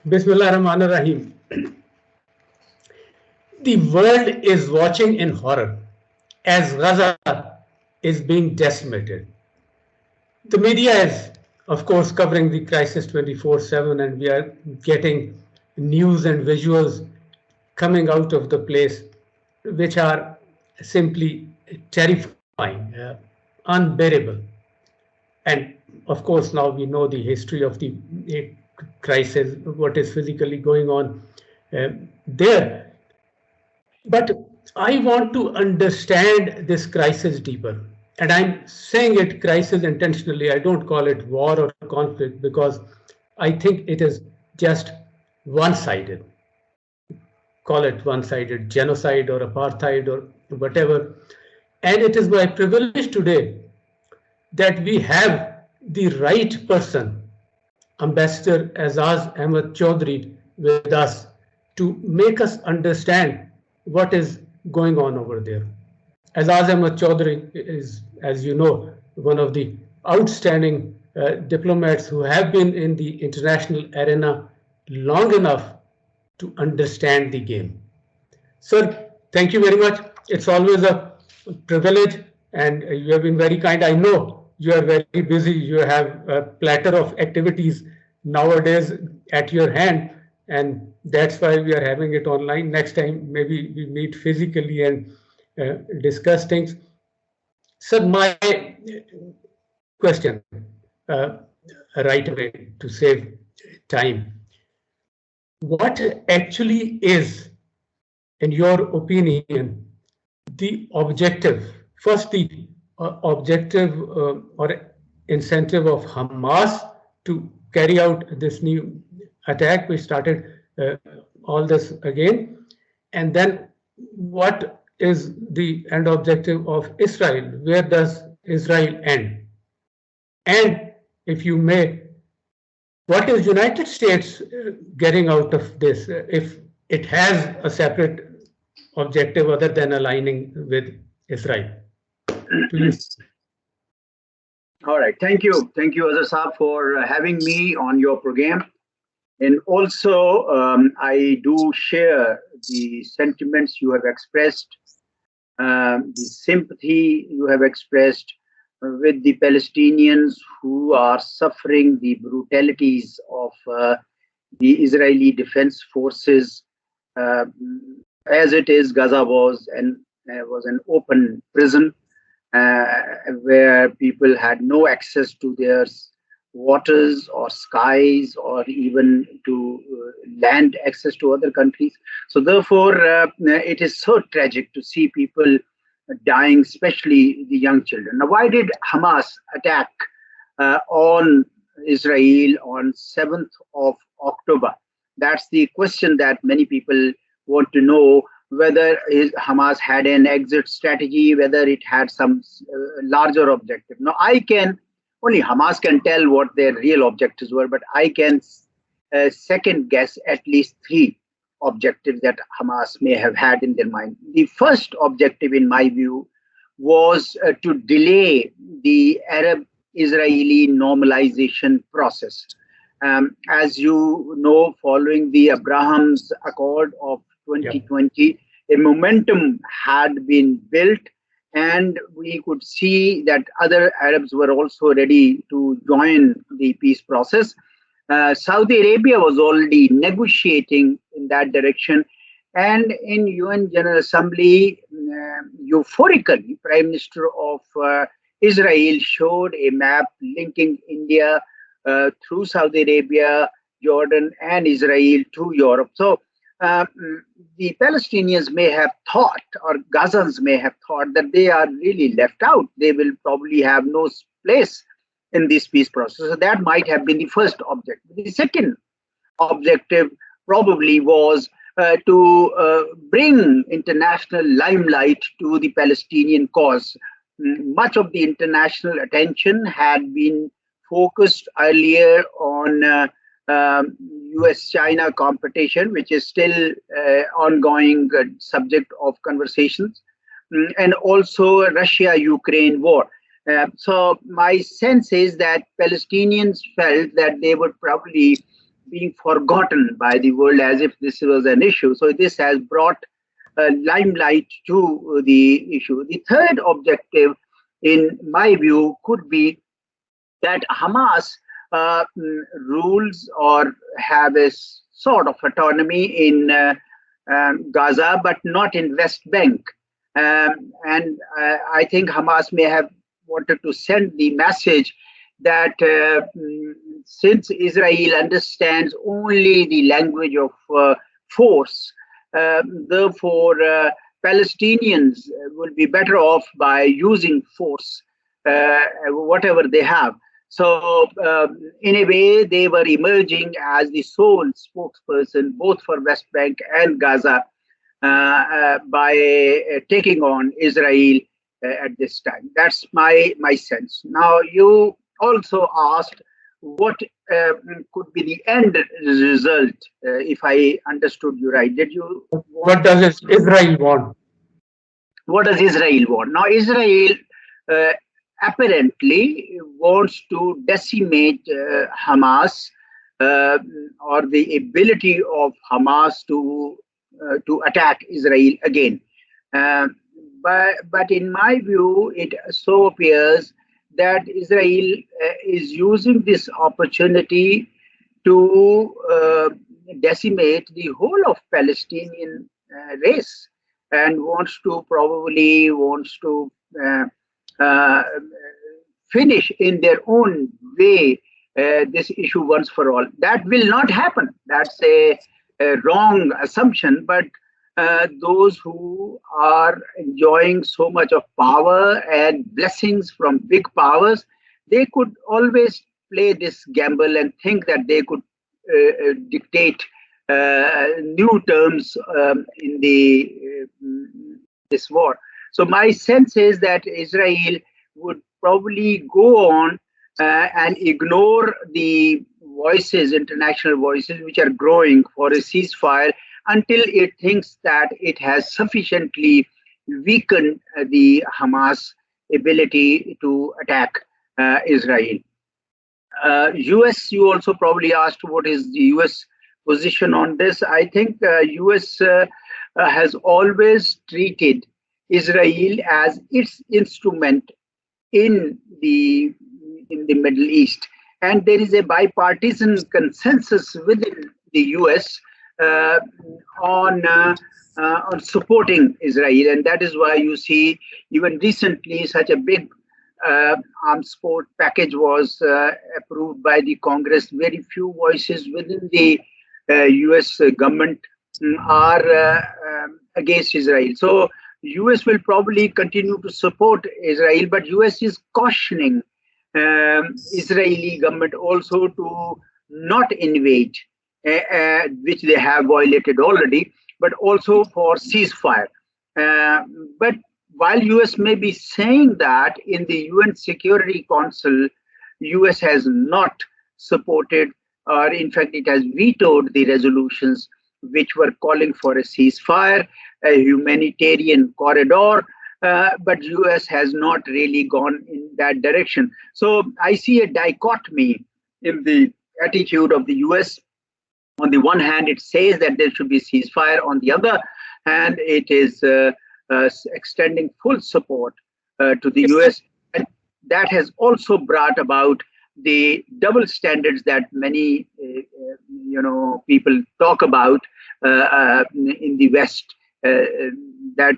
Bismillah Rahman Rahim. The world is watching in horror as Gaza is being decimated. The media is, of course, covering the crisis 24/7, and we are getting news and visuals coming out of the place which are simply terrifying, unbearable. And of course, now we know the history of the crisis, what is physically going on there. But I want to understand this crisis deeper. And I'm saying it crisis intentionally. I don't call it war or conflict because I think it is just one sided. Call it one sided genocide or apartheid or whatever. And it is my privilege today that we have the right person, Ambassador Aizaz Ahmad Chaudhry, with us to make us understand what is going on over there. Aizaz Ahmad Chaudhry is, as you know, one of the outstanding diplomats who have been in the international arena long enough to understand the game. Sir, thank you very much. It's always a privilege, and you have been very kind. I know you are very busy. You have a platter of activities nowadays at your hand, and that's why we are having it online. Next time, maybe we meet physically and discuss things. So my question, uh, right away to save time. What actually is, in your opinion, the objective, first the objective or incentive of Hamas to carry out this new attack, which started all this again, and then what is the end objective of Israel? Where does Israel end? And if you may, what is United States getting out of this if it has a separate objective other than aligning with Israel? Please. All right. Thank you. Thank you, Azhar, for having me on your program. And also, I do share the sentiments you have expressed, the sympathy you have expressed with the Palestinians who are suffering the brutalities of the Israeli Defense Forces. As it is, Gaza was an open prison where people had no access to their waters or skies or even to land access to other countries. So therefore, it is so tragic to see people dying, especially the young children. Now, why did Hamas attack on Israel on 7th of October? That's the question that many people want to know, whether Hamas had an exit strategy, whether it had some larger objective. Now, only Hamas can tell what their real objectives were, but I can second guess at least three objectives that Hamas may have had in their mind. The first objective, in my view, was to delay the Arab-Israeli normalization process. As you know, following the Abraham's Accord of 2020, a momentum had been built, and we could see that other Arabs were also ready to join the peace process. Saudi Arabia was already negotiating in that direction, and in UN General Assembly, euphorically, Prime Minister of Israel showed a map linking India through Saudi Arabia, Jordan, and Israel to Europe. So the Palestinians may have thought, or Gazans may have thought, that they are really left out. They will probably have no place in this peace process. So that might have been the first objective. The second objective probably was to bring international limelight to the Palestinian cause. Much of the international attention had been focused earlier on US-China competition, which is still ongoing subject of conversations, and also Russia-Ukraine war. So my sense is that Palestinians felt that they would probably being forgotten by the world as if this was an issue. So this has brought limelight to the issue. The third objective, in my view, could be that Hamas rules or have a sort of autonomy in Gaza, but not in West Bank. And I think Hamas may have wanted to send the message that since Israel understands only the language of force, therefore Palestinians will be better off by using force, whatever they have. So in a way, they were emerging as the sole spokesperson, both for West Bank and Gaza, by taking on Israel at this time. That's my sense. Now, you also asked what could be the end result, if I understood you right. Did you want? What does Israel want? What does Israel want? Now, Israel apparently wants to decimate Hamas, or the ability of Hamas to attack Israel again. But in my view, it so appears that Israel is using this opportunity to decimate the whole of Palestinian race, and wants to finish in their own way this issue once for all. That will not happen. That's a wrong assumption. But those who are enjoying so much of power and blessings from big powers, they could always play this gamble and think that they could dictate new terms in this war. So my sense is that Israel would probably go on and ignore the voices, international voices, which are growing for a ceasefire until it thinks that it has sufficiently weakened the Hamas ability to attack Israel. US, you also probably asked what is the US position on this. I think US has always treated Israel as its instrument in the Middle East, and there is a bipartisan consensus within the US on supporting Israel, and that is why you see even recently such a big arms export package was approved by the Congress. Very few voices within the US government are against Israel. So US will probably continue to support Israel, but US is cautioning Israeli government also to not invade, which they have violated already, but also for ceasefire. But while US may be saying that, in the UN Security Council, US has not supported, or in fact it has vetoed the resolutions which were calling for a ceasefire, a humanitarian corridor, but US has not really gone in that direction. So I see a dichotomy in the attitude of the US. On the one hand, it says that there should be ceasefire. On the other hand, it is extending full support to the US. And that has also brought about the double standards that many people talk about in the West, that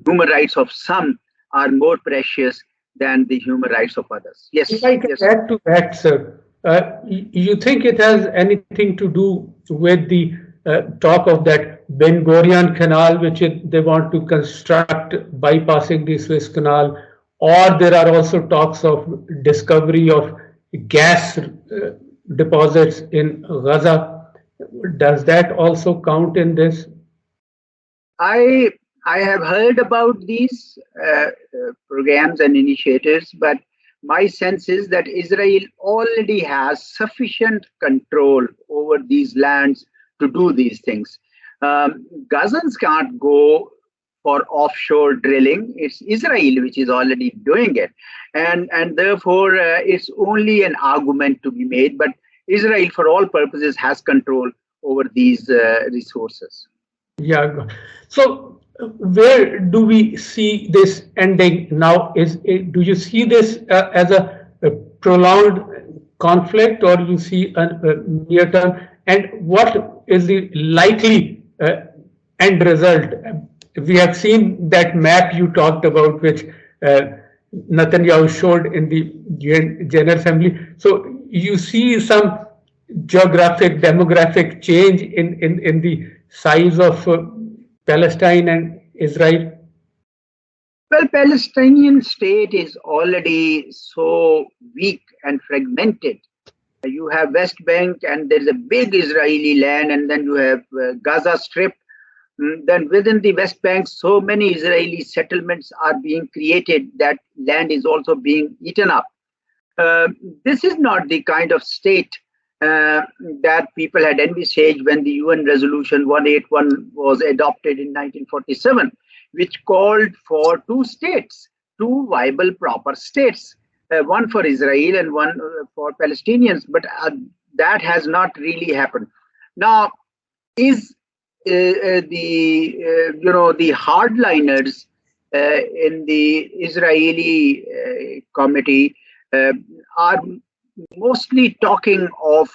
human rights of some are more precious than the human rights of others. Yes. If I can add to that, sir, you think it has anything to do with the talk of that Ben Gurion Canal, which they want to construct bypassing the Suez Canal, or there are also talks of discovery of gas deposits in Gaza? Does that also count in this? I have heard about these programs and initiatives, but my sense is that Israel already has sufficient control over these lands to do these things. Gazans can't go for offshore drilling. It's Israel which is already doing it. And therefore, it's only an argument to be made. But Israel, for all purposes, has control over these resources. Yeah. So where do we see this ending now? Do you see this as a prolonged conflict, or you see a near term? And what is the likely end result? We have seen that map you talked about, which Netanyahu showed in the General Assembly. So you see some geographic, demographic change in the size of Palestine and Israel? Well, Palestinian state is already so weak and fragmented. You have West Bank, and there's a big Israeli land, and then you have Gaza Strip. Then within the West Bank, so many Israeli settlements are being created that land is also being eaten up. This is not the kind of state that people had envisaged when the UN Resolution 181 was adopted in 1947, which called for two states, two viable proper states, one for Israel and one for Palestinians. But that has not really happened. Now, is the hardliners in the Israeli committee are mostly talking of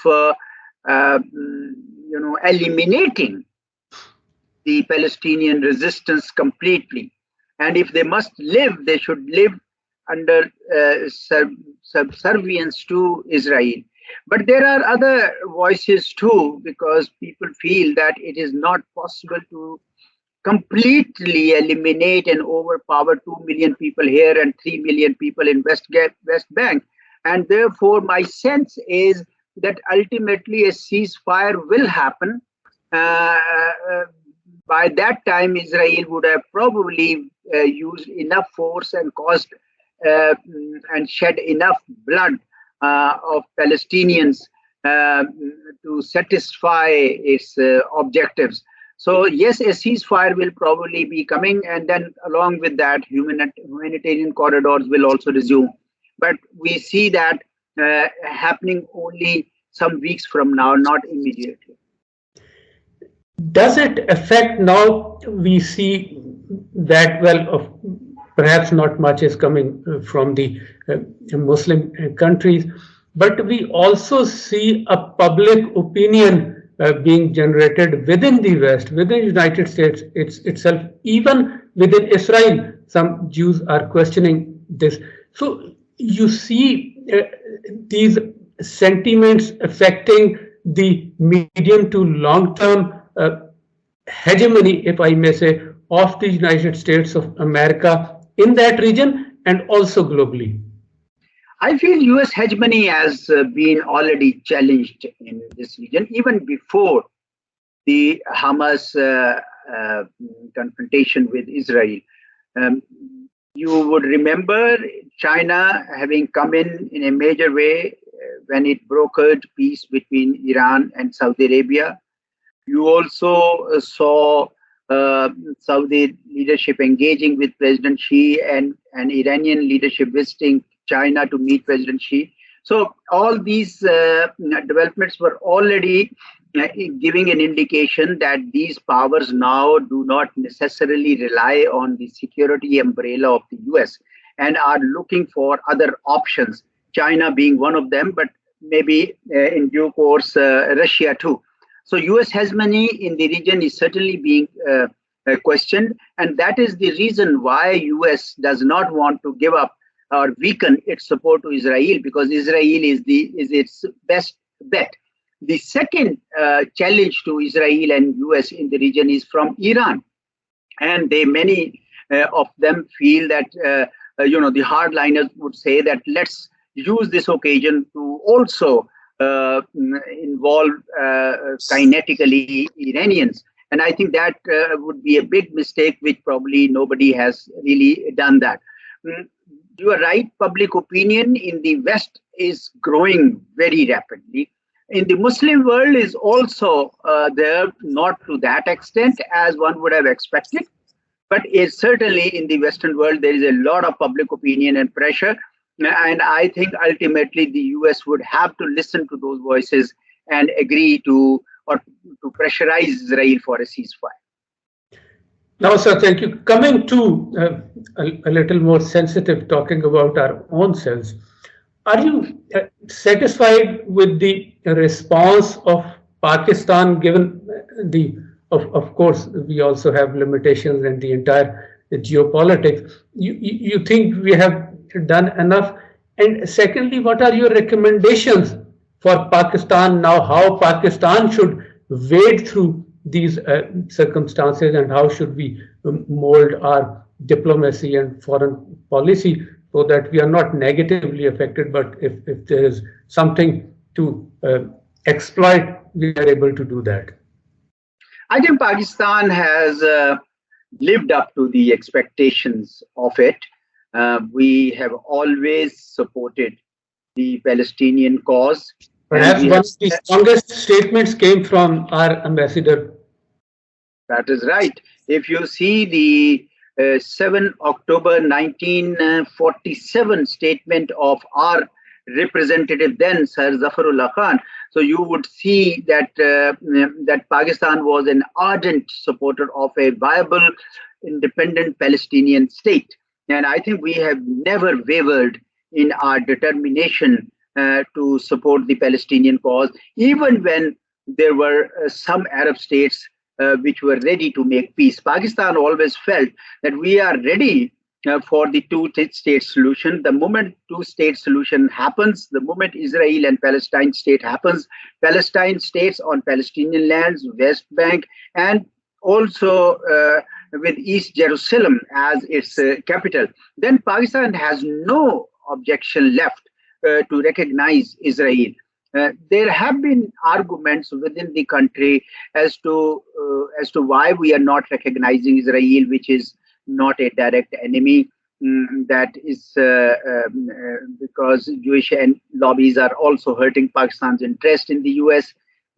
eliminating the Palestinian resistance completely, and if they must live, they should live under subservience to Israel. But there are other voices too, because people feel that it is not possible to completely eliminate and overpower 2 million people here and 3 million people in West Bank. And therefore, my sense is that ultimately a ceasefire will happen. By that time, Israel would have probably used enough force and caused and shed enough blood of Palestinians to satisfy its objectives. So yes, a ceasefire will probably be coming, and then along with that, humanitarian corridors will also resume. But we see that happening only some weeks from now, not immediately. Does it affect now? We see that, well, perhaps not much is coming from the Muslim countries, but we also see a public opinion being generated within the West, within the United States itself, even within Israel. Some Jews are questioning this. So you see these sentiments affecting the medium to long-term hegemony, if I may say, of the United States of America in that region and also globally. I feel US hegemony has been already challenged in this region, even before the Hamas confrontation with Israel. You would remember China having come in a major way when it brokered peace between Iran and Saudi Arabia. You also saw Saudi leadership engaging with President Xi and Iranian leadership visiting China to meet President Xi. So all these developments were already giving an indication that these powers now do not necessarily rely on the security umbrella of the US and are looking for other options, China being one of them, but maybe in due course, Russia too. So US hegemony in the region is certainly being questioned, and that is the reason why US does not want to give up or weaken its support to Israel, because Israel is its best bet. The second challenge to Israel and US in the region is from Iran, and many of them feel that the hardliners would say that let's use this occasion to also involve kinetically Iranians. And I think that would be a big mistake, which probably nobody has really done that. You are right, public opinion in the West is growing very rapidly. In the Muslim world is also there, not to that extent as one would have expected, but certainly in the Western world, there is a lot of public opinion and pressure. And I think ultimately the US would have to listen to those voices and agree to or to pressurize Israel for a ceasefire. Now, sir, thank you. Coming to a little more sensitive, talking about our own selves, are you satisfied with the response of Pakistan, given of course, we also have limitations in the entire geopolitics. You think we have done enough? And secondly, what are your recommendations for Pakistan now? How Pakistan should wade through these circumstances, and how should we mold our diplomacy and foreign policy so that we are not negatively affected, but if there is something to exploit, we are able to do that? I think Pakistan has lived up to the expectations of it. We have always supported the Palestinian cause. Perhaps one of the strongest statements came from our ambassador. That is right. If you see the 7 October 1947 statement of our representative then, Sir Zafarullah Khan, so you would see that that Pakistan was an ardent supporter of a viable, independent Palestinian state. And I think we have never wavered in our determination to support the Palestinian cause, even when there were some Arab states which were ready to make peace. Pakistan always felt that we are ready for the two-state solution. The moment two-state solution happens, the moment Israel and Palestine state happens, Palestine states on Palestinian lands, West Bank, and also with East Jerusalem as its capital, then Pakistan has no objection left to recognize Israel. There have been arguments within the country as to why we are not recognizing Israel, which is not a direct enemy. That is because Jewish lobbies are also hurting Pakistan's interest in the US.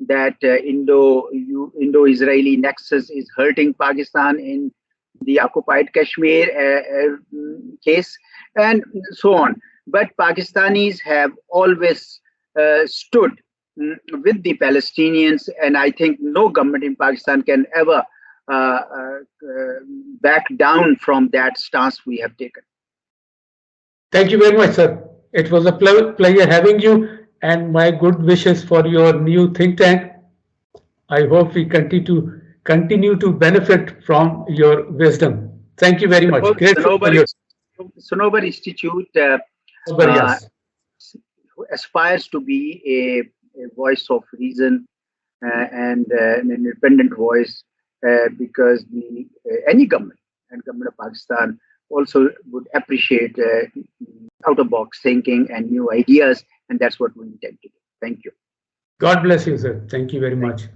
That Indo-Israeli nexus is hurting Pakistan in the occupied Kashmir case, and so on. But Pakistanis have always stood with the Palestinians, and I think no government in Pakistan can ever back down from that stance we have taken. Thank you very much, sir. It was a pleasure having you, and my good wishes for your new think tank. I hope we continue to benefit from your wisdom. Thank you very much. Sonober Institute aspires to be a voice of reason and an independent voice, because any government and government of Pakistan also would appreciate out-of-box thinking and new ideas, and that's what we intend to do. Thank you. God bless you, sir. Thank you very much.